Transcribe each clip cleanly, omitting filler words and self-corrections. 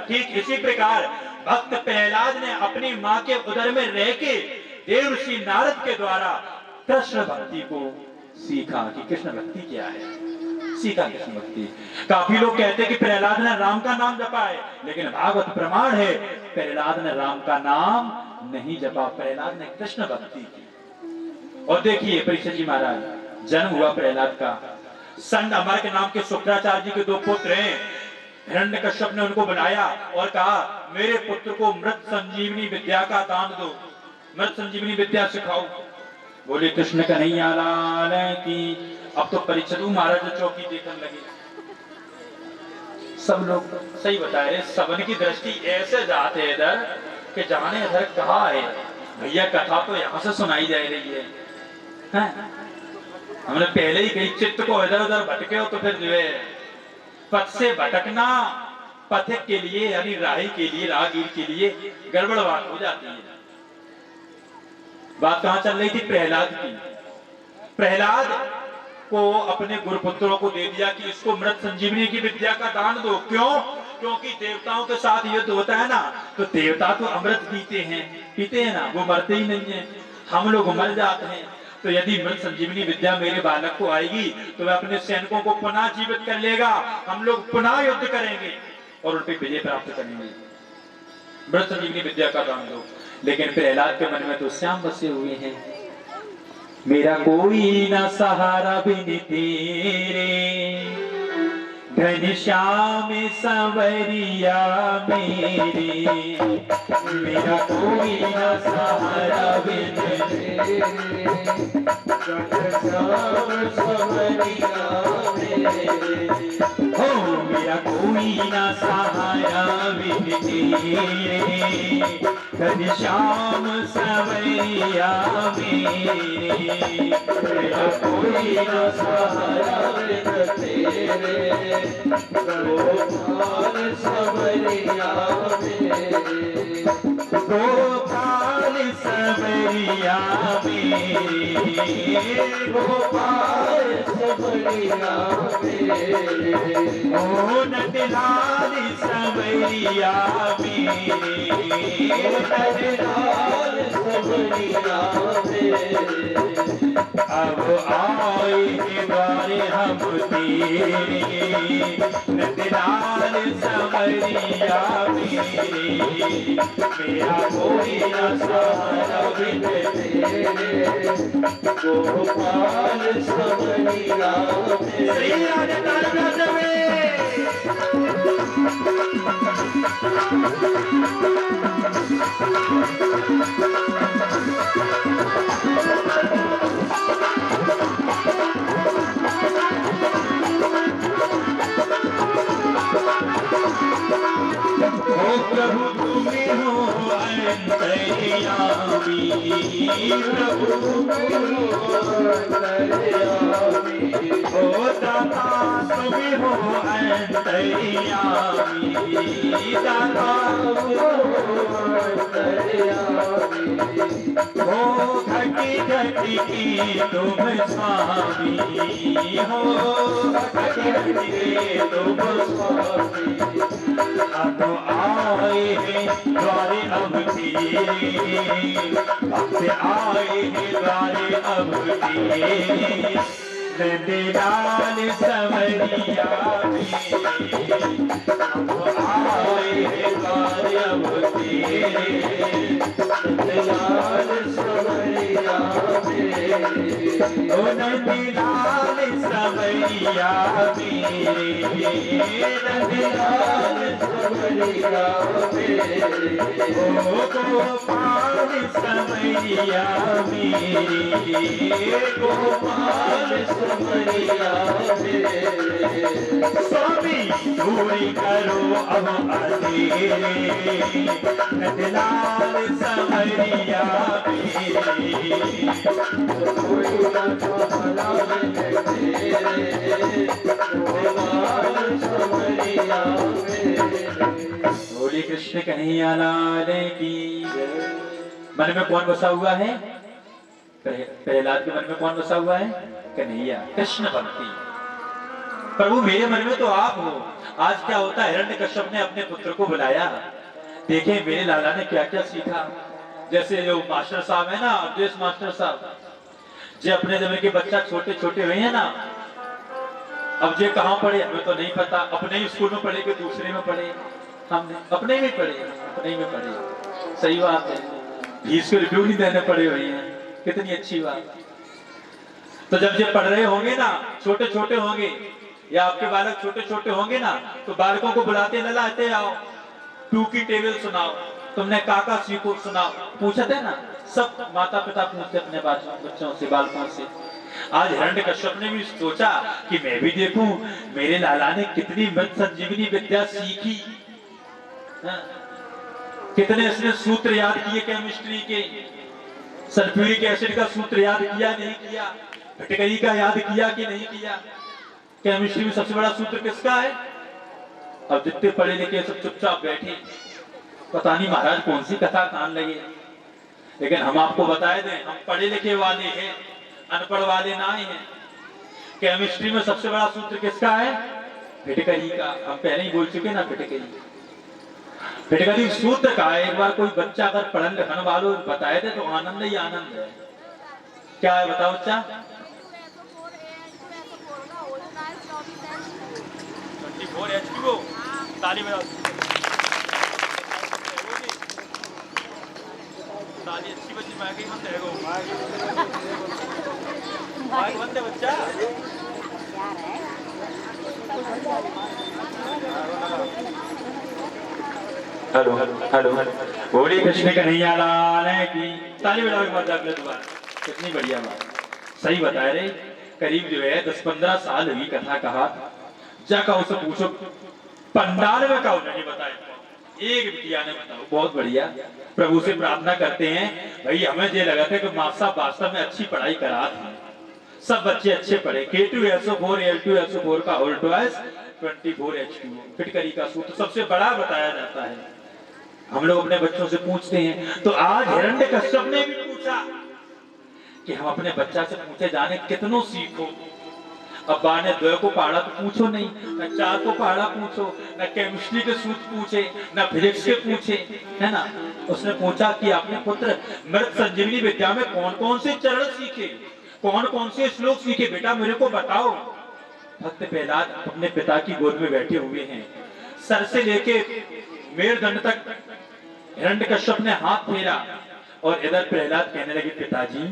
ठीक इसी प्रकार भक्त प्रहलाद ने अपनी मां के उदर में रह के देवर्षि नारद के द्वारा कृष्ण भक्ति को सीखा कि कृष्ण भक्ति क्या है, सीखा कृष्ण भक्ति। काफी लोग कहते हैं कि प्रहलाद ने राम का नाम जपा है, लेकिन भागवत प्रमाण है प्रहलाद ने राम का नाम नहीं जपा, प्रहलाद ने कृष्ण भक्ति की। और देखिए परीक्षित जी महाराज, जन्म हुआ प्रहलाद का, संड अमर के नाम के शुक्राचार्य जी के दो पुत्र हैं, हिरण्यकश्यप ने उनको बनाया और कहा मेरे पुत्र को मृत संजीवनी विद्या का दान दो, मृत संजीवनी विद्या सिखाओ। बोले कृष्ण कन्हैया लाल की। अब तो परीक्षित महाराज चौकी देखने लगे, सब लोग सही बता रहे, सबन की दृष्टि ऐसे जाते इधर कि जाने इधर कहा है भैया, कथा तो यहां से सुनाई जा रही है। हमने पहले ही कही चित्त को इधर उधर भटके हो तो फिर जो है पथ से भटकना पथिक के लिए यानी राही के लिए, राहगीर के लिए गड़बड़ बात हो जाती है। बात कहां चल रही थी? प्रहलाद की। प्रहलाद को अपने गुरुपुत्रों को दे दिया कि इसको मृत संजीवनी की विद्या का दान दो। क्यों? क्योंकि देवताओं के साथ युद्ध होता है ना, तो देवता तो अमृत पीते हैं ना, वो मरते ही नहीं है, हम लोग मर जाते हैं। तो यदि मृत संजीवनी विद्या मेरे बालक को आएगी तो वह अपने सैनिकों को पुनः जीवित कर लेगा, हम लोग पुनः युद्ध करेंगे और उन पर विजय प्राप्त करेंगे। मृत संजीवनी विद्या का दान दो। लेकिन प्रहलाद के मन में तो श्याम बसे हुए हैं, मेरा कोई ना सहारा बिन तेरे, घनश्याम संवरिया मेरे, मेरा कोई ना सहारा बिन तेरे, घनश्याम संवरिया मेरे, हो मेरा कोई ना सहारा बिन तेरे, घनश्याम संवरिया मेरे, मेरा कोई ना सहारा बिन तेरे, गोपाल संवरिया मेरे, गोपाल संवरिया मेरे, गोपाल संवरिया मेरे, ओ नंदलाल संवरिया मेरे, नंदलाल संवरिया मेरे, अब आए द्वारे हम तेरे, नंदलाल संवरिया मेरे, मेरा कोई ना सहारा बिन तेरे, गोपाल संवरिया मेरे। प्रभु तुम्हें हो अंतर्यामी, प्रभु तुम्हें हो अंतर्यामी, ओ दाता तुम्हें हो अंतर्यामी, दाता हो अंतर्यामी, हो घटी घटी की तुम स्वामी, हो घटी घटी के तुम स्वामी, अब आए हैं द्वारे अब तेरे, भक्त आए हैं द्वारे अब तेरे, नंदलाल संवरिया मेरे, अब आए हैं द्वारे अब तेरे, नंदलाल संवरिया मेरे, ओ नंदलाल संवरिया मेरे, नंदलाल संवरिया मेरे, ओ गोपाल संवरिया मेरे, गोपाल संवरिया मेरे, स्वामी दूरी करो अब अंधेरे, नंदलाल संवरिया मेरे, कोई ना सहारा बिन तेरे, गोपाल संवरिया मेरे। बोले कृष्ण कन्हैया लाल की। मन में कौन बसा हुआ है? प्रहलाद के मन में कौन बसा हुआ है? कन्हैया, कृष्ण भक्ति। प्रभु मेरे मन में तो आप हो, आज क्या होता है, हिरण्यकश्यप ने अपने पुत्र को बुलाया, देखे मेरे लाला ने क्या क्या सीखा। जैसे जो मास्टर साहब है ना, अवधेश मास्टर साहब, जो अपने जमे के बच्चा छोटे छोटे हुए हैं ना, अब जे कहाँ पढ़े हमें तो नहीं पता, अपने ही स्कूल में पढ़े कि दूसरे में पढ़े, हमने अपने में पढ़े, अपने में पढ़े। सही बात है, फीस को रिव्यू नहीं देने पड़े हुए हैं, कितनी अच्छी बात। तो जब ये पढ़ रहे होंगे ना, छोटे छोटे होंगे, या आपके बालक छोटे छोटे होंगे ना, तो बालकों को बुलाते न लाते आओ, टू की टेबल सुनाओ, तुमने काका सीखो सुनाओ, पूछते ना, सब माता पिता पूछते अपने बच्चों से, बालकों से। आज हिरण्यकश्यप ने भी सोचा कि मैं भी देखूं मेरे लाला ने कितनी मृत संजीवनी विद्या सीखी, कितने इसने सूत्र याद किए केमिस्ट्री के, सल्फ्यूरिक एसिड का सूत्र याद किया नहीं किया, फिटकरी का याद किया कि नहीं किया। केमिस्ट्री में सबसे बड़ा सूत्र किसका है? अब जितने पढ़े लिखे सब चुपचाप बैठे, पता नहीं महाराज कौन सी कथा कान लगे। लेकिन हम आपको बताए दें, हम पढ़े लिखे वाले हैं, अनपढ़ वाले ना हैं। केमिस्ट्री में सबसे बड़ा सूत्र किसका है? फिटकरी का। हम पहले ही बोल चुके ना, फिटकरी, फिटकरी सूत्र का है। एक बार कोई बच्चा अगर पढ़न लिखन वालों बताए थे तो आनंद ही आनंद है। क्या है बताओ बच्चा? 24 H2O, ताली बजाओ, ताली अच्छी बच्ची मायके ही बंद है वो, मायके बंद है बच्चा। हेलो हेलो, बोली कृष्ण कन्हैया लाल की, ताली बजाओ एक बार दोबारा। कितनी बढ़िया बात, सही बता रहे। करीब जो है 10-15 साल हुई कथा कहा, जा कहो से पूछो पंडाल में कहो नहीं बताए, एक बिटिया ने बताओ। बहुत बढ़िया, प्रभु से प्रार्थना करते हैं भाई हमें ये लगा था कि माँ साहब वास्तव में अच्छी पढ़ाई करा थी, सब बच्चे अच्छे पढ़े। K2SO4 L2SO4 का होल ट्वाइस 24 H2O, फिटकरी का सूत्र सबसे बड़ा बताया जाता है। हम लोग अपने बच्चों से पूछते हैं, तो आज हिरण्यकश्यप ने भी पूछा कि हम अपने बच्चा से पूछे जाने कितनों सीखो। अब्बा ने 2 को पढ़ा तो पूछो नहीं, न 4 को पढ़ा पूछो, न केमिस्ट्री के सूत्र पूछे, न फिजिक्स के पूछे, है ना। उसने पूछा कि अपने पुत्र मृत संजीवनी विद्या में कौन कौन से चरण सीखे, कौन कौन से श्लोक सीखे, बेटा मेरे को बताओ। भक्त प्रहलाद अपने पिता की गोद में बैठे हुए हैं, सर से लेके मेरुदंड तक हिरण्यकश्यप ने हाथ फेरा, और इधर प्रहलाद कहने लगे पिताजी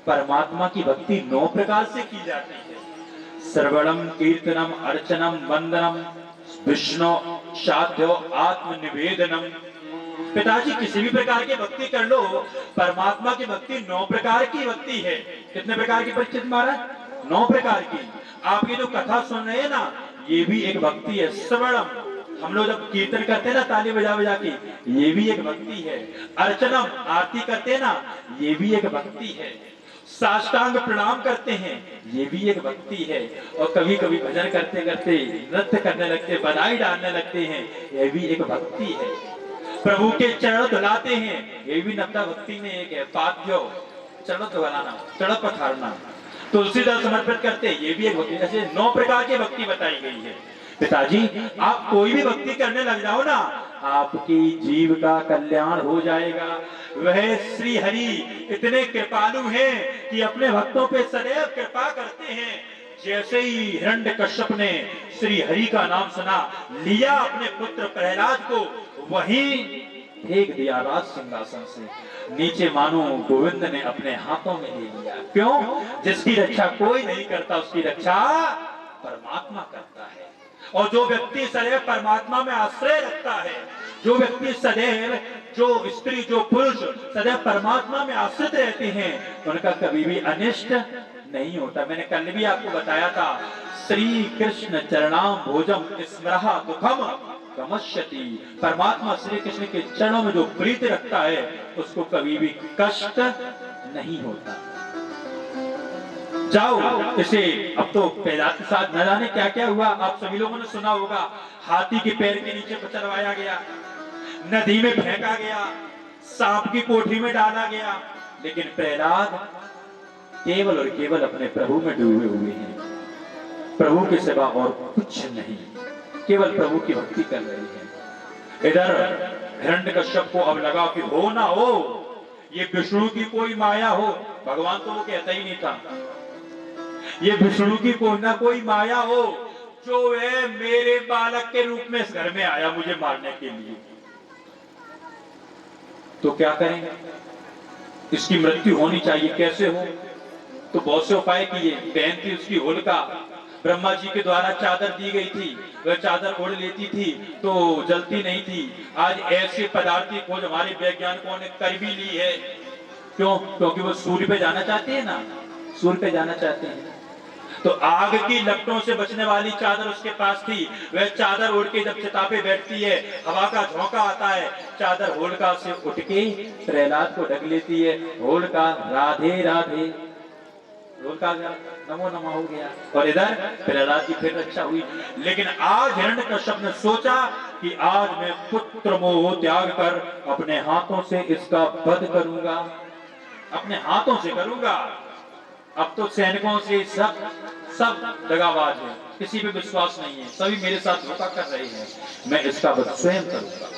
परमात्मा की भक्ति 9 प्रकार से की जाती है, श्रवणम कीर्तनम अर्चनम वंदनम विष्णु शाध्यो आत्म निवेदनम। पिताजी किसी भी प्रकार की भक्ति कर लो, परमात्मा की भक्ति 9 प्रकार की भक्ति है। कितने प्रकार की परीक्षित महाराज? 9 प्रकार की। आप ये जो कथा सुन रहे हैं ना, ये भी एक भक्ति है। श्रवणम, हम लोग जब कीर्तन करते हैं ना ताली बजा बजा के, ये भी एक भक्ति है। अर्चनम, आरती करते हैं ना, ये भी एक भक्ति है। साष्टांग प्रणाम करते हैं, ये भी एक भक्ति है। और कभी कभी भजन करते करते नृत्य करने लगते, बधाई डालने लगते हैं, ये भी एक भक्ति है। प्रभु के चरण धुलाते हैं, ये भी नवता भक्ति में एक है। पाद्यो, चरण धुलाना, चरण पखारना, तुलसी दल समर्पित करते, ये भी एक भक्ति। ऐसे 9 प्रकार की भक्ति बताई गई है। पिताजी आप कोई भी भक्ति करने लग जाओ ना, आपकी जीव का कल्याण हो जाएगा। वह श्री हरि इतने कृपालु हैं कि अपने भक्तों पे सदैव कृपा करते हैं। जैसे ही हिरण्यकश्यप ने श्री हरि का नाम सुना, लिया अपने पुत्र प्रहलाद को, वहीं फेंक दिया राज सिंहासन से नीचे, मानो गोविंद ने अपने हाथों में ले लिया। क्यों? जिसकी रक्षा कोई नहीं करता, उसकी रक्षा परमात्मा करता है। और जो व्यक्ति सदैव परमात्मा में आश्रय रखता है, जो व्यक्ति सदैव, जो स्त्री जो पुरुष सदैव परमात्मा में आश्रित रहते हैं, उनका कभी भी अनिष्ट नहीं होता। मैंने कल भी आपको बताया था, श्री कृष्ण चरणाम भोजम स्मरहा दुखम गमष्यति। परमात्मा श्री कृष्ण के चरणों में जो प्रीति रखता है, उसको कभी भी कष्ट नहीं होता। जाओ इसे, अब तो प्रहलाद के साथ न जाने क्या क्या हुआ, आप सभी लोगों ने सुना होगा। हाथी के पैर के नीचे चलवाया गया, नदी में फेंका गया, सांप की कोठरी में डाला गया, लेकिन प्रहलाद केवल और केवल अपने प्रभु में डूबे हुए हैं। प्रभु के सिवा और कुछ नहीं। केवल प्रभु की भक्ति कर रही है। इधर हिरण्यकश्यप को अब लगा कि हो ना हो ये विष्णु की कोई माया हो, भगवान तो वो कहता ही नहीं था, ये विष्णु की कोई ना कोई माया हो जो है मेरे बालक के रूप में इस घर में आया मुझे मारने के लिए। तो क्या करेंगे, इसकी मृत्यु होनी चाहिए, कैसे हो? तो बहुत से उपाय किए। बहन थी उसकी होलिका, ब्रह्मा जी के द्वारा चादर दी गई थी, वह चादर ओढ़ लेती थी तो जलती नहीं थी। आज ऐसे पदार्थ की खोज हमारे वैज्ञानिकों ने कर भी ली है। क्यों? क्योंकि वो सूर्य पे जाना चाहते हैं ना, सूर्य पे जाना चाहते हैं, तो आग की लपटों से बचने वाली चादर उसके पास थी। वह चादर ओढ़ के जब चिता पे बैठती है, हवा का झोंका आता है, चादर होलिका से उठ के प्रहलाद को ढक लेती है। होलिका राधे राधे, होलिका नमो नमः हो गया, और इधर प्रहलाद की फिर रक्षा हुई। लेकिन आज हिरण्यकश्यप ने सोचा कि आज मैं पुत्र मोह त्याग कर अपने हाथों से इसका वध करूंगा, अपने हाथों से करूंगा। अब तो सैनिकों से सब दगाबाज है, किसी पे विश्वास नहीं है, सभी मेरे साथ धोखा कर रहे हैं, मैं इसका वध स्वयं करूंगा।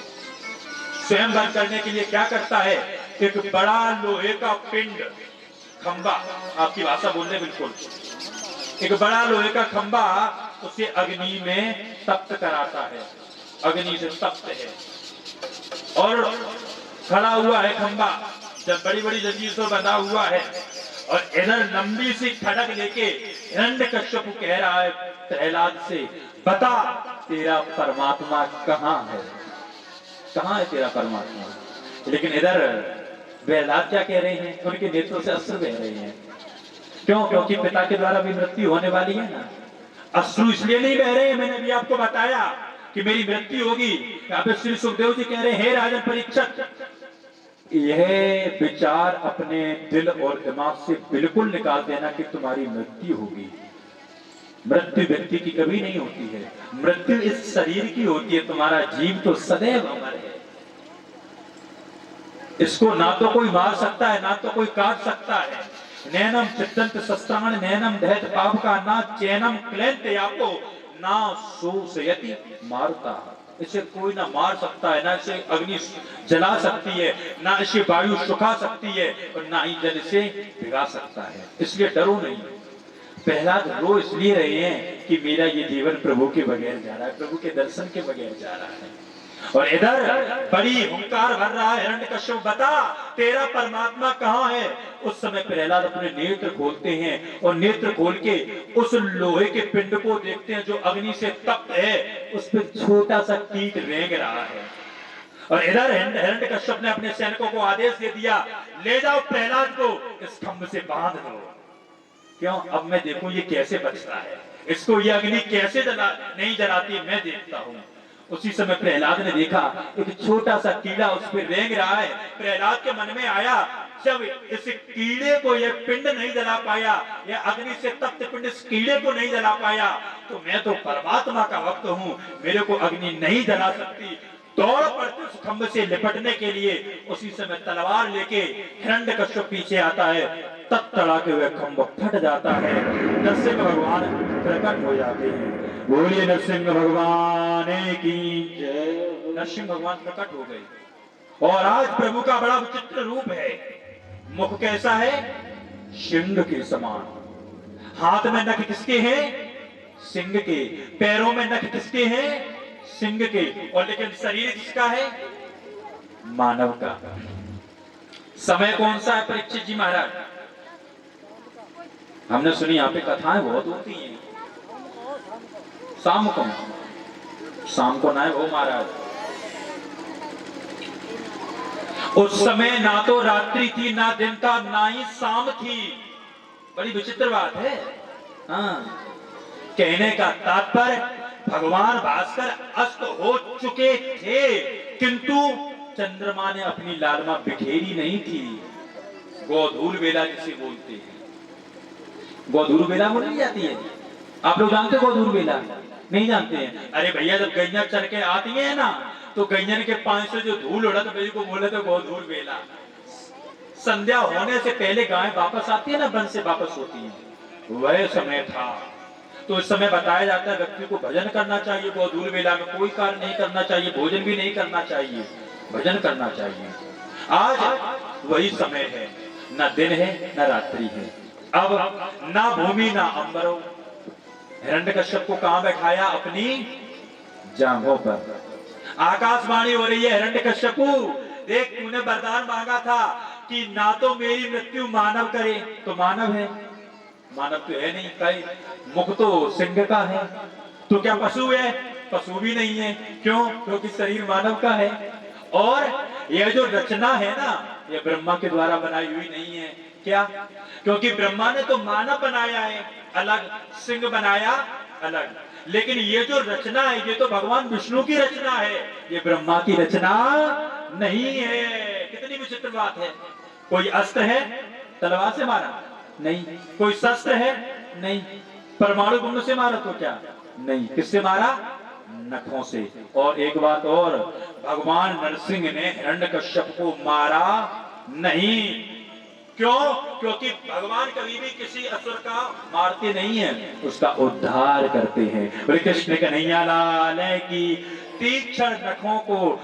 स्वयं वध करने के लिए क्या करता है, एक बड़ा लोहे का पिंड, खंबा, आपकी भाषा बोल रहे बिल्कुल, एक बड़ा लोहे का खंबा उसे अग्नि में तप्त कराता है, अग्नि से तप्त है और खड़ा हुआ है खंबा, जब बड़ी बड़ी जंजीर से बंधा हुआ है, और इधर लंबी सी खड़क लेके हिरण्यकश्यप कह रहा है प्रहलाद से, बता तेरा परमात्मा कहाँ है, कहाँ है तेरा परमात्मा। लेकिन इधर प्रहलाद क्या कह रहे हैं, उनके नेत्रों से अश्रु बह रहे हैं। क्यों? क्योंकि पिता के द्वारा भी मृत्यु होने वाली है ना। अश्रु इसलिए नहीं बह रहे हैं, मैंने भी आपको बताया कि मेरी मृत्यु होगी। यहाँ पे श्री सुखदेव जी कह रहे हैं, हे राजन परीक्षक, यह विचार अपने दिल और दिमाग से बिल्कुल निकाल देना कि तुम्हारी मृत्यु होगी। मृत्यु व्यक्ति की कभी नहीं होती है, मृत्यु इस शरीर की होती है, तुम्हारा जीव तो सदैव अमर है। इसको ना तो कोई मार सकता है, ना तो कोई काट सकता है। नैनम चित्तंत शस्त्राण नैनम दहत पाप का ना चैनम क्लेंत यापो ना शोषयति मारता। इसे कोई ना मार सकता है, ना इसे अग्नि जला सकती है, ना इसे वायु सुखा सकती है, और ना ही जल इसे भिगा सकता है। इसलिए डरो नहीं। प्रहलाद रो इसलिए रहे हैं कि मेरा ये जीवन प्रभु के बगैर जा रहा है, प्रभु के दर्शन के बगैर जा रहा है। और इधर बड़ी हुंकार भर रहा है हिरण्यकश्यप, बता तेरा परमात्मा कहाँ है। उस समय प्रहलाद अपने नेत्र खोलते हैं और नेत्र खोल के उस लोहे के पिंड को देखते हैं जो अग्नि से तप्त है, उस पर छोटा सा कीट रेंग रहा है। और इधर हिरण्यकश्यप ने अपने सैनिकों को आदेश दे दिया, ले जाओ प्रहलाद को इस खंभ से बांध दो। क्यों? अब मैं देखूं ये कैसे बचता है, इसको ये अग्नि कैसे नहीं जलाती, मैं देखता हूं। उसी समय प्रहलाद ने देखा एक छोटा सा कीड़ा उस पर रेंग रहा है। प्रहलाद के मन में आया, जब इस कीड़े को यह पिंड नहीं जला पाया, यह अग्नि से तप्त पिंड इस कीड़े को नहीं जला पाया, तो मैं तो परमात्मा का भक्त हूं, मेरे को अग्नि नहीं जला सकती। दौड़ पड़ते उस खंभ से लिपटने के लिए। उसी समय तलवार लेके हिरण्यकश्यप पीछे आता है, तड़ाके हुए खंभ फट जाता है, नरसिंह भगवान प्रकट हो जाते हैं। बोलिए नरसिंह भगवान की जय। नरसिंह भगवान प्रकट हो गए और आज प्रभु का बड़ा विचित्र रूप है। मुख कैसा है? सिंह के समान। हाथ में नख किसके हैं? सिंह के। पैरों में नख किसके हैं? सिंह के। और लेकिन शरीर किसका है? मानव का। समय कौन सा है परीक्षित जी महाराज? हमने सुनी यहाँ पे कथाएं बहुत होती हैं। शाम को ना है वो महाराज। उस समय ना तो रात्रि थी, ना दिन था, ना ही शाम थी। बड़ी विचित्र बात है। हाँ, कहने का तात्पर्य भगवान भास्कर अस्त हो चुके थे, किंतु चंद्रमा ने अपनी लालिमा बिखेरी नहीं थी। गोधूल बेला जिसे बोलते हैं, गोधूल बेला बोली जाती है। आप लोग जानते हो गोधूल बेला? नहीं जानते हैं? अरे भैया, जब गैया चढ़ के आती है ना, तो गैयन के पांव से जो धूल उड़ा, तो मेरे को बोले तो गोधूल बेला। संध्या होने से पहले गाय वापस आती है ना, वन से वापस होती है, वह समय था। तो इस समय बताया जाता है व्यक्ति को भजन करना चाहिए, गोधूल बेला में कोई कार्य नहीं करना चाहिए, भोजन भी नहीं करना चाहिए, भजन करना चाहिए। आज वही समय है, न दिन है न रात्रि है, अब ना भूमि ना अंबरो। हिरण्यकश्यप को कहां बैठाया? अपनी जांघों पर। आकाशवाणी हो रही है, हिरण्यकश्यपु देख, तूने वरदान मांगा था कि ना तो मेरी मृत्यु मानव करे, तो मानव है? मानव तो है नहीं, कई मुख तो सिंह का है। तो क्या पशु है? पशु भी नहीं है। क्यों? क्योंकि शरीर मानव का है। और यह जो रचना है ना, यह ब्रह्मा के द्वारा बनाई हुई नहीं है। क्या? क्योंकि ब्रह्मा ने तो मानव बनाया है अलग, सिंह बनाया अलग, लेकिन ये जो रचना है ये तो भगवान विष्णु की रचना है, ये ब्रह्मा की रचना नहीं है। कितनी विचित्र बात है। कोई अस्त्र है? तलवार से मारा? नहीं। कोई शस्त्र है? नहीं। परमाणु बम से मारा तो क्या? नहीं। किससे मारा? नखों से। और एक बात और, भगवान नरसिंह ने हिरण्यकश्यप को मारा नहीं। क्यों? क्योंकि भगवान कभी भी किसी असुर का मारते नहीं है, उसका उद्धार करते हैं। बोले कृष्ण कन्हैया लाल की। तीक्ष्ण नखों को